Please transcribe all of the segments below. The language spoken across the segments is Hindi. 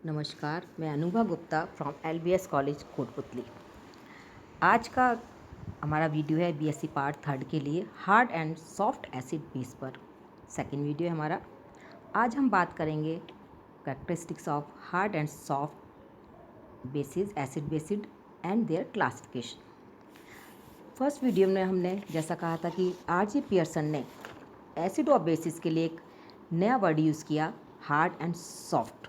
नमस्कार, मैं Anubha Gupta from LBS college Kotputli. आज का हमारा वीडियो है बीएससी पार्ट थर्ड के लिए hard and soft acid base पर। सेकंड वीडियो है हमारा। आज हम बात करेंगे characteristics of hard and soft basis, acid based and there classification. First video में हमने जैसा कहा था कि R.G. पियर्सन ने एसिड और बेसिस के लिए एक नया वर्ड यूज़ किया, hard and soft.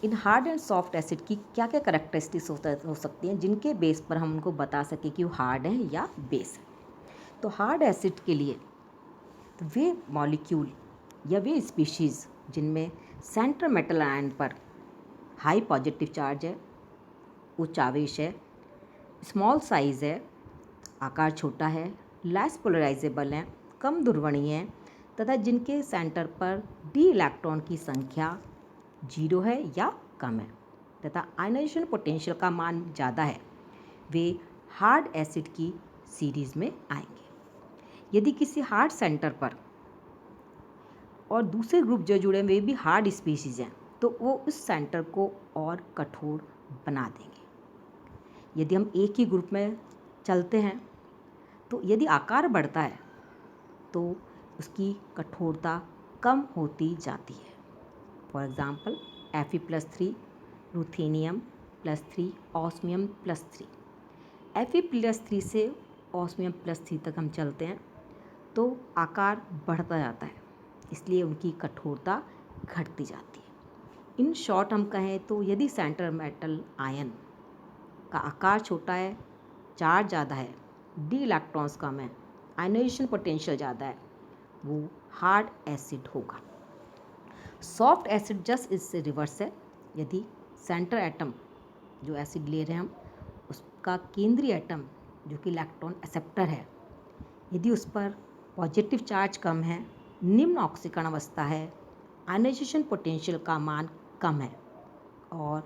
In hard and soft acid की क्या क्या करेक्टरिस्टिक्स हो सकती हैं जिनके बेस पर हम उनको बता सकें कि वो हार्ड है या बेस है। तो हार्ड एसिड के लिए तो वे मॉलिक्यूल या वे स्पीशीज़ जिनमें सेंट्रल मेटल आयन पर हाई पॉजिटिव चार्ज है, उच्च आवेश है, स्मॉल साइज़ है, आकार छोटा है, लेस पोलराइजेबल हैं, कम ध्रुवणीय हैं तथा जिनके सेंटर पर डी इलेक्ट्रॉन की संख्या 0 है या कम है तथा आयनाइजेशन पोटेंशियल का मान ज़्यादा है, वे हार्ड एसिड की सीरीज़ में आएंगे। यदि किसी हार्ड सेंटर पर और दूसरे ग्रुप जो जुड़े वे भी हार्ड स्पीशीज़ हैं तो वो उस सेंटर को और कठोर बना देंगे। यदि हम एक ही ग्रुप में चलते हैं तो यदि आकार बढ़ता है तो उसकी कठोरता कम होती जाती है। For example Fe+3 ruthenium +3 osmium +3। Fe+3 से ऑस्मियम +3 तक हम चलते हैं तो आकार बढ़ता जाता है, इसलिए उनकी कठोरता घटती जाती है। इन शॉर्ट हम कहें तो यदि सेंटर मेटल आयन का आकार छोटा है, चार्ज ज़्यादा है, डी इलेक्ट्रॉन्स कम है, आयनाइजेशन पोटेंशियल ज़्यादा है, वो हार्ड एसिड होगा। सॉफ्ट एसिड जस्ट इससे रिवर्स है। यदि सेंटर एटम जो एसिड ले रहे हैं हम उसका केंद्रीय एटम जो कि इलेक्ट्रॉन एक्सेप्टर है, यदि उस पर पॉजिटिव चार्ज कम है, निम्न ऑक्सीकरण अवस्था है, आयनाइजेशन पोटेंशियल का मान कम है और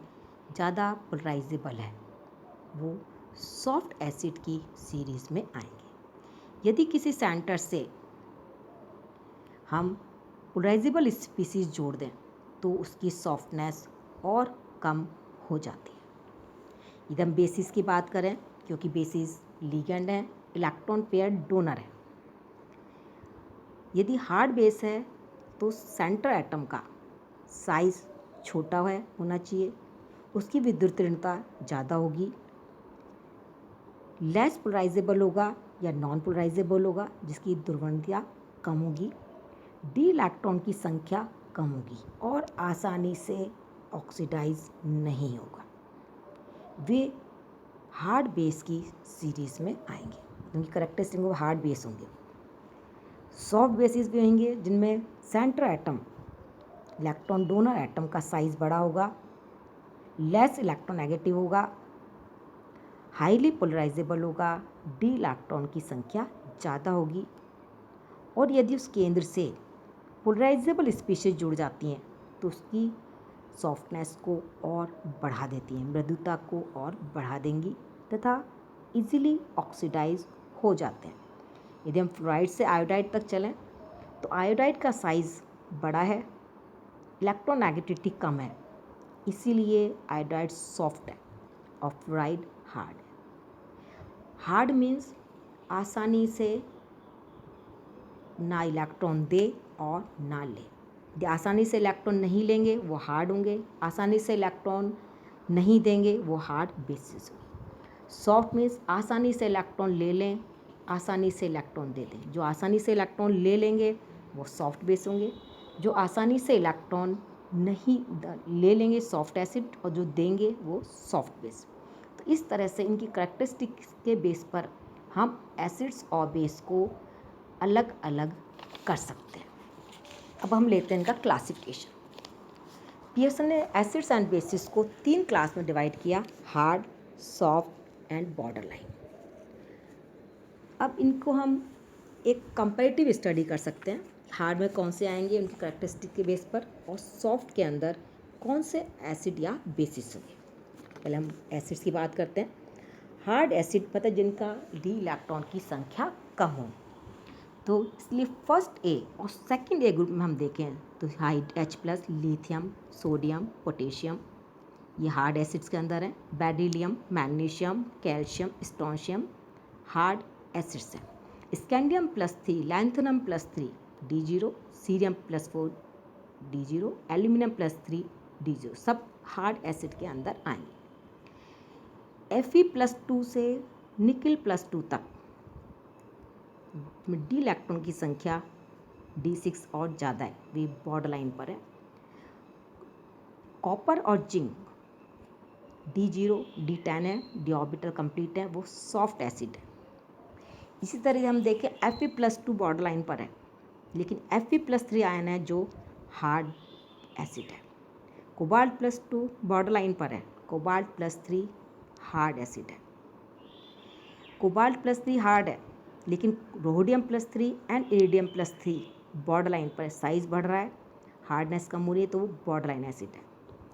ज़्यादा पोलराइजेबल है, वो सॉफ्ट एसिड की सीरीज़ में आएंगे। यदि किसी सेंटर से हम पोलराइजेबल स्पीसीज जोड़ दें तो उसकी सॉफ्टनेस और कम हो जाती है। यदि हम बेसिस की बात करें, क्योंकि बेसिस लिगेंड है, इलेक्ट्रॉन पेयर डोनर है, यदि हार्ड बेस है तो सेंटर एटम का साइज छोटा होना चाहिए, उसकी विद्युत ऋणता ज़्यादा होगी, लेस पोलराइजेबल होगा या नॉन पोलराइजेबल होगा जिसकी ध्रुवणता कम होगी, डी इलेक्ट्रॉन की संख्या कम होगी और आसानी से ऑक्सीडाइज नहीं होगा। वे हार्ड बेस की सीरीज़ में आएंगे। उनकी करेक्टरिस्टिक वो हार्ड बेस होंगे। सॉफ्ट बेसिस भी होंगे जिनमें centre atom electron donor atom का साइज बड़ा होगा, लेस इलेक्ट्रोनेगेटिव होगा, हाईली पोलराइजेबल होगा, डी इलेक्ट्रॉन की संख्या ज़्यादा होगी और यदि उस केंद्र से पोलराइजेबल स्पीशीज जुड़ जाती हैं तो उसकी सॉफ्टनेस को और बढ़ा देती हैं, मृदुता को और बढ़ा देंगी तथा इजीली ऑक्सीडाइज हो जाते हैं। यदि हम फ्लोराइड से आयोडाइड तक चलें तो आयोडाइड का साइज़ बड़ा है, इलेक्ट्रोनेगेटिविटी कम है, इसीलिए आयोडाइड सॉफ्ट है और फ्लोराइड हार्ड है। हार्ड मीन्स आसानी से ना इलेक्ट्रॉन दे और ना ले। यदि आसानी से इलेक्ट्रॉन नहीं लेंगे वो हार्ड होंगे, आसानी से इलेक्ट्रॉन नहीं देंगे वो हार्ड बेसिस होंगे। सॉफ्ट मीन्स आसानी से इलेक्ट्रॉन ले लें, आसानी से इलेक्ट्रॉन दे दें। जो आसानी से इलेक्ट्रॉन ले लेंगे वो सॉफ्ट बेस होंगे, जो आसानी से इलेक्ट्रॉन नहीं ले लेंगे सॉफ्ट एसिड और जो देंगे वो सॉफ्ट बेस। तो इस तरह से इनकी करेक्टरिस्टिक्स के बेस पर हम एसिड्स और बेस को अलग अलग कर सकते हैं। अब हम लेते हैं इनका क्लासिफिकेशन। पियर्सन ने एसिड्स एंड बेसिस को 3 क्लास में डिवाइड किया, hard, soft and border line. अब इनको हम एक कंपैरेटिव स्टडी कर सकते हैं, हार्ड में कौन से आएंगे उनकी करेक्टरिस्टिक के बेस पर और सॉफ्ट के अंदर कौन से एसिड या बेसिस होंगे। पहले हम एसिड्स की बात करते हैं। हार्ड एसिड मतलब जिनका डी इलेक्ट्रॉन की संख्या कम हो, तो इसलिए फर्स्ट ए और सेकंड ए ग्रुप में हम देखें तो H+, लिथियम, सोडियम, पोटेशियम ये हार्ड एसिड्स के अंदर है। Beryllium, magnesium, calcium, strontium hard acids हैं। Scandium +3, lanthanum +3 D0, cerium +4 D0, aluminium +3 D0 सब हार्ड एसिड के अंदर आएंगे। Fe+2 से निकल +2 तक डी इलेक्ट्रॉन की संख्या D6 और ज़्यादा है, वे बॉर्डर लाइन पर है। कॉपर और जिंक D0, D10 है, डी ऑर्बिटल कंप्लीट है, वो सॉफ्ट एसिड है। इसी तरह हम देखें Fe+2 बॉर्डर लाइन पर है, लेकिन Fe+3 आयन है जो हार्ड एसिड है। कोबाल्ट+2 बॉर्डर लाइन पर है, कोबाल्ट+3 हार्ड एसिड है। कोबाल्ट+3 हार्ड है, लेकिन रोडियम+3 एंड इरिडियम+3 बॉर्डर लाइन पर साइज बढ़ रहा है, हार्डनेस कम हो रही है, तो वो बॉर्डर लाइन एसिड है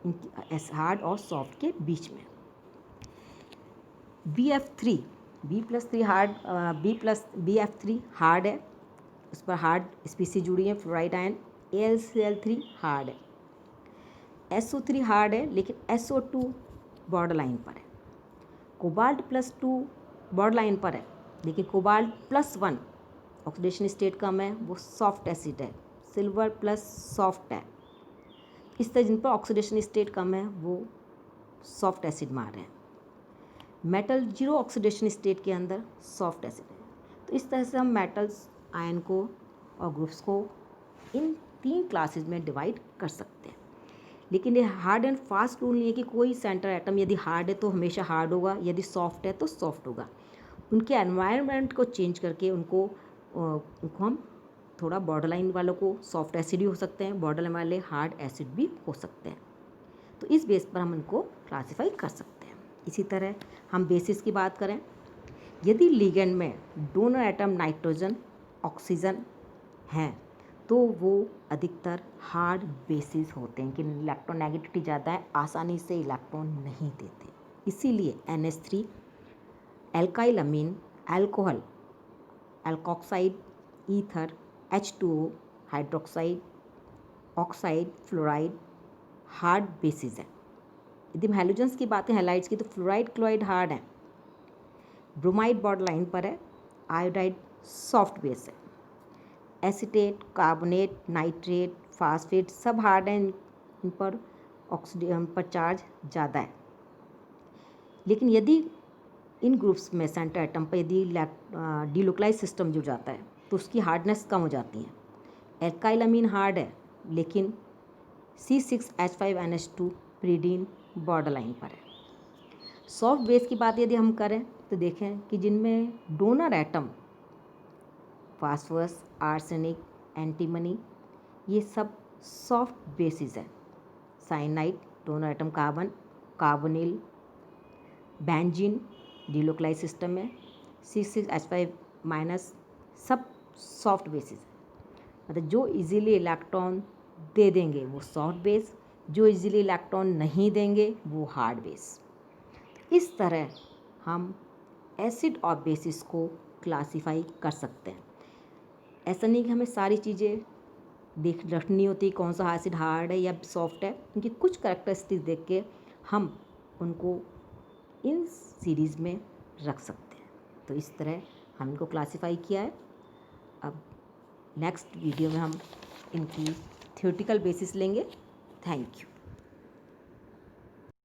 इनकी हार्ड और सॉफ्ट के बीच में। B+3 हार्ड BF3 हार्ड है, उस पर हार्ड स्पीसीज जुड़ी है, फ्लोराइड आयन। AlCl3 हार्ड है। SO3 हार्ड है, लेकिन SO2 बॉर्डर लाइन पर है। कोबाल्ट+2 बॉर्डर लाइन पर है, लेकिन कोबाल्ट+1 ऑक्सीडेशन स्टेट कम है, वो सॉफ्ट एसिड है। सिल्वर प्लस सॉफ्ट है। इस तरह जिन पर ऑक्सीडेशन स्टेट कम है वो सॉफ्ट एसिड मार रहे हैं। मेटल 0 ऑक्सीडेशन स्टेट के अंदर सॉफ्ट एसिड है। तो इस तरह से हम मेटल्स आयन को और ग्रुप्स को इन 3 क्लासेस में डिवाइड कर सकते हैं। लेकिन ये हार्ड एंड फास्ट रूल नहीं है कि कोई सेंटर एटम यदि हार्ड है तो हमेशा हार्ड होगा, यदि सॉफ्ट है तो सॉफ्ट होगा। उनके एनवायरनमेंट को चेंज करके उनको हम थोड़ा बॉर्डर लाइन वालों को सॉफ्ट एसिड भी हो सकते हैं, बॉर्डर लाइन वाले हार्ड एसिड भी हो सकते हैं। तो इस बेस पर हम उनको क्लासीफाई कर सकते हैं। इसी तरह हम बेसिस की बात करें, यदि लिगेंड में दोनों एटम नाइट्रोजन ऑक्सीजन हैं तो वो अधिकतर हार्ड बेसिस होते हैं कि इलेक्ट्रोनेगेटिविटी ज़्यादा है, आसानी से इलेक्ट्रॉन नहीं देते। इसीलिए NH3 alkyl amine, alcohol, alkoxide, ether, H2O, hydroxide, oxide, fluoride hard bases है। यदि हम हैलोजेंस की बातें हैलाइड्स की तो फ्लोराइड क्लोराइड हार्ड है। ब्रोमाइड बॉर्डर लाइन पर है, आयोडाइड सॉफ्ट बेस है। एसीटेट, कार्बोनेट, नाइट्रेट, फास्फेट सब हार्ड हैं, इन पर ऑक्सीडेशन पर चार्ज ज़्यादा है। लेकिन यदि इन ग्रुप्स में सेंटर एटम पर यदि डीलोकलाइज सिस्टम जुड़ जाता है तो उसकी हार्डनेस कम हो जाती है। एल्काइल अमीन हार्ड है, लेकिन C6H5NH2 प्रीडीन बॉर्डर लाइन पर है। सॉफ्ट बेस की बात यदि हम करें तो देखें कि जिनमें donor atom phosphorus, arsenic, antimony ये सब सॉफ्ट बेसिस है। Cyanide donor atom carbon, carbonyl, benzene delocalise system में, C6H5- सब सॉफ्ट बेसिस है। मतलब जो इजीली इलेक्ट्रॉन दे देंगे वो सॉफ्ट बेस, जो इजीली इलेक्ट्रॉन नहीं देंगे वो हार्ड बेस। इस तरह हम एसिड और बेसिस को क्लासीफाई कर सकते हैं। ऐसा नहीं कि हमें सारी चीज़ें रखनी होती कौन सा एसिड हार्ड है या सॉफ्ट है, उनकी कुछ कैरेक्टरिस्टिक्स देख के हम उनको इन सीरीज़ में रख सकते हैं। तो इस तरह हम इनको क्लासीफाई किया है। अब नेक्स्ट वीडियो में हम इनकी थ्योरेटिकल बेसिस लेंगे। Thank you.